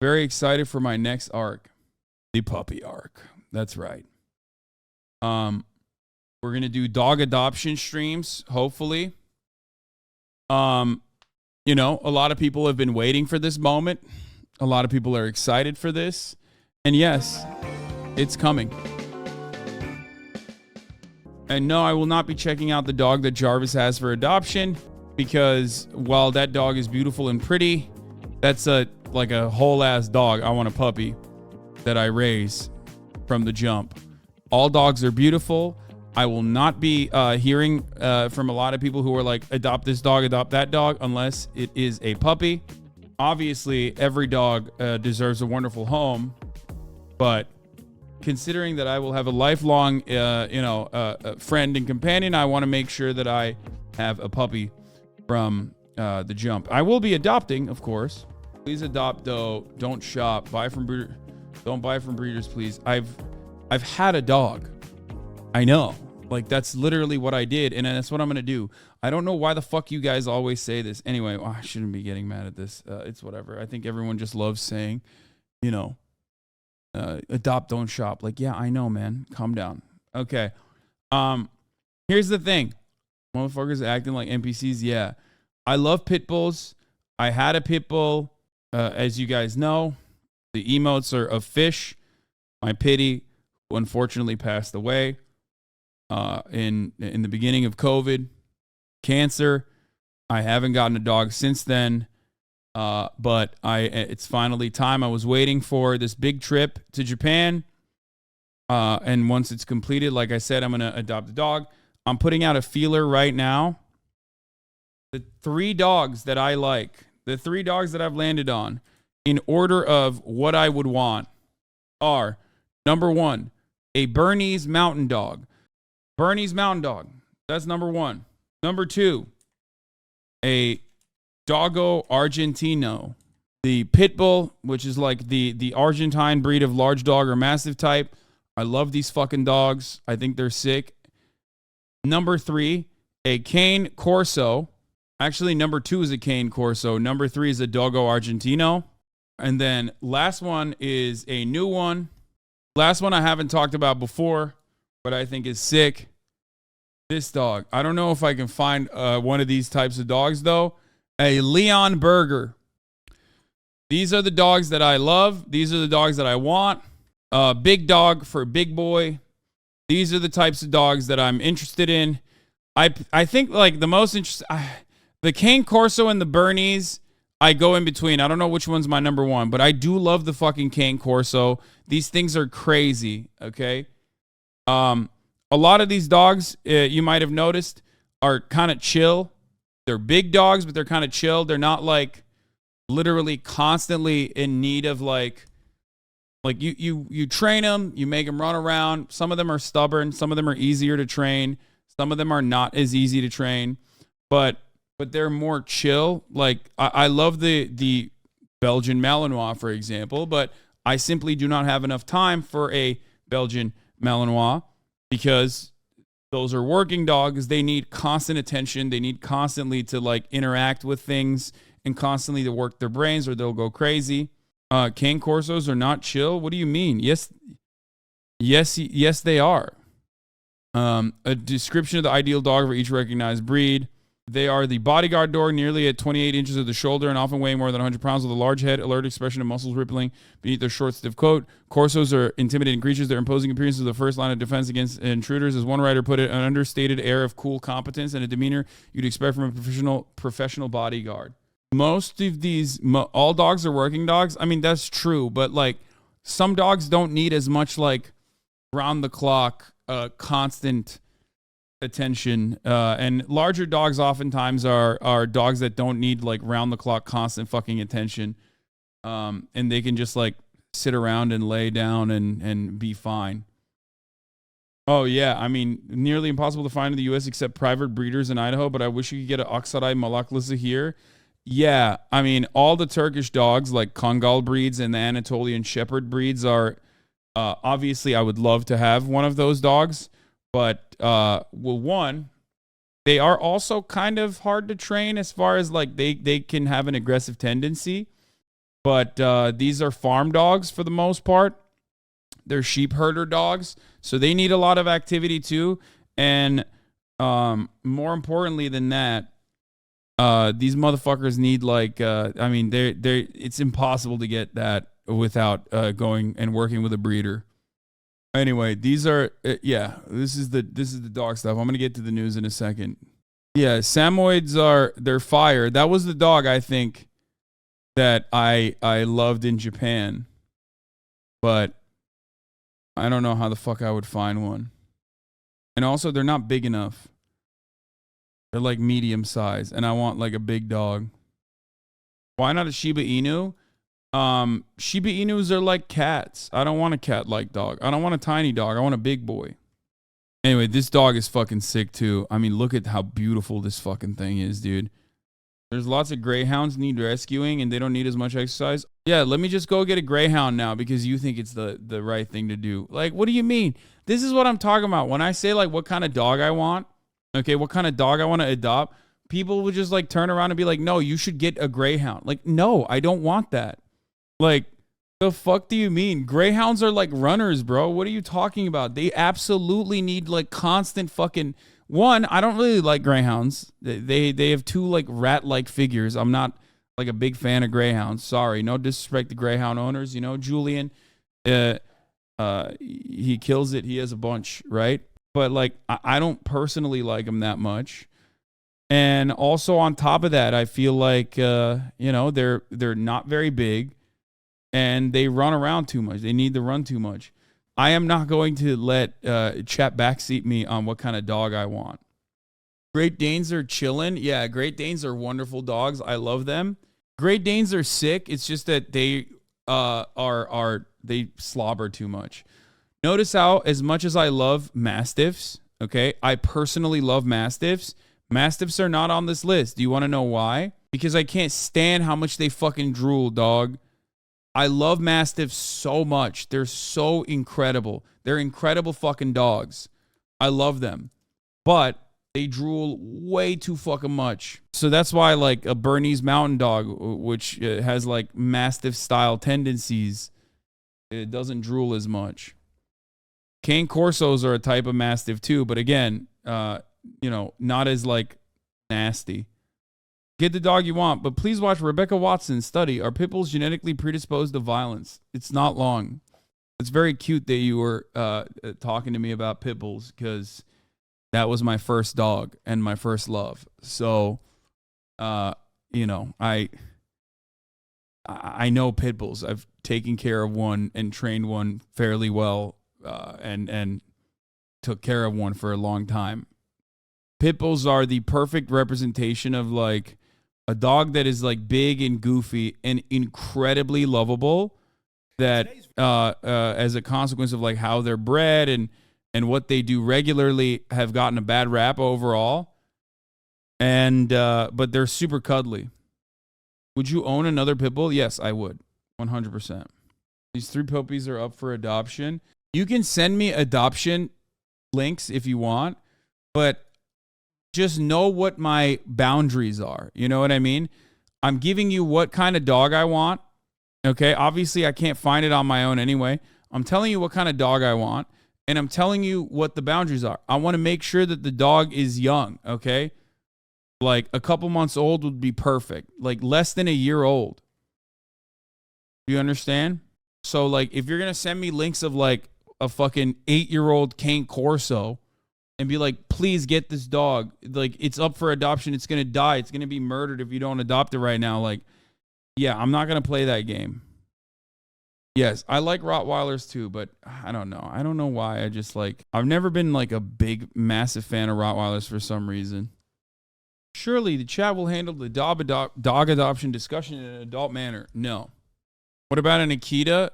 Very excited for my next arc, the puppy arc. That's right. We're gonna do dog adoption streams, hopefully. You know, a lot of people have been waiting for this moment. A lot of people are excited for this. And yes, it's coming. And no, I will not be checking out the dog that Jarvis has for adoption, because while that dog is beautiful and pretty, that's like a whole ass dog. I want a puppy that I raise from the jump. All dogs are beautiful. I will not be hearing from a lot of people who are like, adopt this dog, adopt that dog, unless it is a puppy. Obviously, every dog deserves a wonderful home, but considering that I will have a lifelong, friend and companion, I want to make sure that I have a puppy from the jump. I will be adopting, of course. Please adopt, though. Don't shop. Buy from breeder. Don't buy from breeders, please. I've had a dog. I know. Like, that's literally what I did, and that's what I'm gonna do. I don't know why the fuck you guys always say this. Anyway, I shouldn't be getting mad at this. It's whatever. I think everyone just loves saying, adopt, don't shop. Like, yeah, I know, man. Calm down. Okay. Here's the thing. Motherfuckers acting like NPCs. Yeah. I love pit bulls. I had a pit bull. As you guys know, the emotes are of fish. My pitty, who unfortunately passed away in the beginning of COVID. Cancer. I haven't gotten a dog since then. But it's finally time. I was waiting for this big trip to Japan. And once it's completed, like I said, I'm going to adopt a dog. I'm putting out a feeler right now. The 3 dogs that I like, the 3 dogs that I've landed on in order of what I would want are, number 1, a Bernese Mountain Dog. Bernese Mountain Dog. That's number 1. Number 2, a Doggo Argentino, the pit bull, which is like the Argentine breed of large dog or mastiff type. I love these fucking dogs. I think they're sick. Number 3, a Cane Corso. Actually, number 2 is a Cane Corso. Number 3 is a Doggo Argentino. And then last one is a new one. Last one I haven't talked about before, but I think is sick. This dog. I don't know if I can find one of these types of dogs, though. A Leon Burger. These are the dogs that I love. These are the dogs that I want. Big dog for big boy. These are the types of dogs that I'm interested in. I think like the most interesting, the Cane Corso and the Bernese, I go in between. I don't know which one's my number 1, but I do love the fucking Cane Corso. These things are crazy. Okay. A lot of these dogs, you might have noticed, are kind of chill. They're big dogs, but they're kind of chill. They're not like literally constantly in need of like you train them, you make them run around. Some of them are stubborn. Some of them are easier to train. Some of them are not as easy to train, but they're more chill. Like I love the Belgian Malinois, for example, but I simply do not have enough time for a Belgian Malinois because those are working dogs. They need constant attention. They need constantly to like interact with things and constantly to work their brains or they'll go crazy. Cane Corsos are not chill. What do you mean? Yes, they are. A description of the ideal dog for each recognized breed. They are the bodyguard dog, nearly at 28 inches of the shoulder and often weighing more than 100 pounds with a large head, alert expression of muscles rippling beneath their short, stiff coat. Corsos are intimidating creatures. Their imposing appearance is the first line of defense against intruders. As one writer put it, an understated air of cool competence and a demeanor you'd expect from a professional bodyguard. Most of these, all dogs are working dogs. I mean, that's true, but like some dogs don't need as much like round the clock, constant attention, and larger dogs oftentimes are dogs that don't need like round the clock constant fucking attention, and they can just like sit around and lay down and be fine. Oh yeah, I mean, nearly impossible to find in the U.S. except private breeders in Idaho, but I wish you could get an Aksaray Malaklası here. Yeah, I mean, all the Turkish dogs like Kangal breeds and the Anatolian Shepherd breeds are obviously I would love to have one of those dogs. But, one, they are also kind of hard to train as far as, like, they can have an aggressive tendency. But these are farm dogs for the most part. They're sheep herder dogs, so they need a lot of activity too. And more importantly than that, these motherfuckers need like I mean, it's impossible to get that without going and working with a breeder. Anyway, these are this is the dog stuff. I'm gonna get to the news in a second. Yeah, Samoyeds they're fire. That was the dog I think that I loved in Japan, but I don't know how the fuck I would find one. And also, they're not big enough. They're like medium size, and I want like a big dog. Why not a Shiba Inu? Shiba Inus are like cats. I don't want a cat-like dog. I don't want a tiny dog. I want a big boy. Anyway, this dog is fucking sick too. I mean, look at how beautiful this fucking thing is, dude. There's lots of greyhounds need rescuing, and they don't need as much exercise. Yeah, let me just go get a greyhound now because you think it's the right thing to do. Like, what do you mean? This is what I'm talking about. When I say, like, what kind of dog I want, okay, what kind of dog I want to adopt, people would just, like, turn around and be like, no, you should get a greyhound. Like, no, I don't want that. Like, the fuck do you mean? Greyhounds are like runners, bro. What are you talking about? They absolutely need, like, constant fucking... One, I don't really like greyhounds. They have two like rat-like figures. I'm not like a big fan of greyhounds. Sorry, no disrespect to greyhound owners. You know, Julian, he kills it. He has a bunch, right? But like, I don't personally like them that much. And also on top of that, I feel like you know, they're not very big, and they run around too much. They need to run too much. I am not going to let chat backseat me on what kind of dog I want. Great Danes are chillin'. Yeah, Great Danes are wonderful dogs. I love them. Great Danes are sick. It's just that they they slobber too much. Notice how, as much as I love Mastiffs, okay, I personally love Mastiffs. Mastiffs are not on this list. Do you want to know why? Because I can't stand how much they fucking drool, dog. I love Mastiffs so much. They're so incredible. They're incredible fucking dogs. I love them. But they drool way too fucking much. So that's why, like, a Bernese Mountain Dog, which has, like, Mastiff-style tendencies, it doesn't drool as much. Cane Corsos are a type of Mastiff, too. But again, you know, not as, like, nasty. Get the dog you want, but please watch Rebecca Watson's study. Are pit bulls genetically predisposed to violence? It's not long. It's very cute that you were talking to me about pit bulls because that was my first dog and my first love. So, you know, I know pit bulls. I've taken care of one and trained one fairly well, and took care of one for a long time. Pit bulls are the perfect representation of like a dog that is like big and goofy and incredibly lovable, that as a consequence of like how they're bred and what they do regularly have gotten a bad rap overall. And but they're super cuddly. Would you own another pit bull? Yes, I would. 100%. These 3 puppies are up for adoption. You can send me adoption links if you want, but just know what my boundaries are. You know what I mean? I'm giving you what kind of dog I want. Okay. Obviously, I can't find it on my own anyway. I'm telling you what kind of dog I want, and I'm telling you what the boundaries are. I want to make sure that the dog is young. Okay. Like a couple months old would be perfect. Like less than a year old. Do you understand? So like, if you're going to send me links of like a fucking 8-year-old Cane Corso, and be like, please get this dog. Like, it's up for adoption. It's going to die. It's going to be murdered if you don't adopt it right now. Like, yeah, I'm not going to play that game. Yes, I like Rottweilers too, but I don't know. I don't know why. I just like, I've never been like a big, massive fan of Rottweilers for some reason. Surely the chat will handle the dog adoption discussion in an adult manner. No. What about an Akita?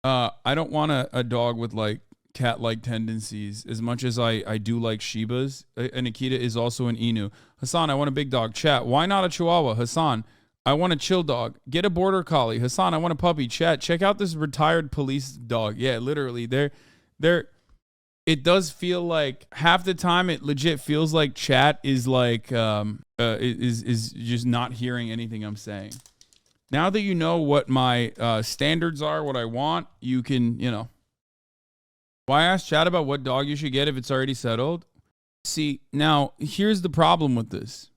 I don't want a dog with like cat-like tendencies as much as I do like Shibas. An Akita is also an Inu. Hasan, I want a big dog. Chat, why not a Chihuahua? Hasan, I want a chill dog. Get a Border Collie. Hasan, I want a puppy. Chat, check out this retired police dog. Yeah, literally. It does feel like half the time it legit feels like chat is like is just not hearing anything I'm saying. Now that you know what my standards are, what I want, you can, Why ask chat about what dog you should get if it's already settled? See, now here's the problem with this.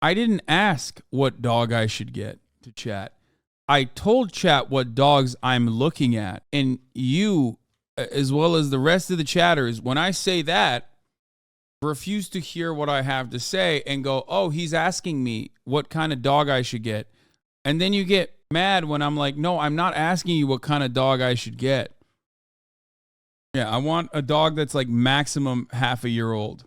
I didn't ask what dog I should get to chat. I told chat what dogs I'm looking at. And you, as well as the rest of the chatters, when I say that, refuse to hear what I have to say and go, oh, he's asking me what kind of dog I should get. And then you get mad when I'm like, no, I'm not asking you what kind of dog I should get. Yeah, I want a dog that's like maximum half a year old.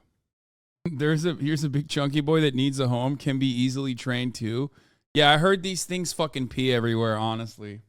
Here's a big chunky boy that needs a home, can be easily trained too. Yeah, I heard these things fucking pee everywhere, honestly.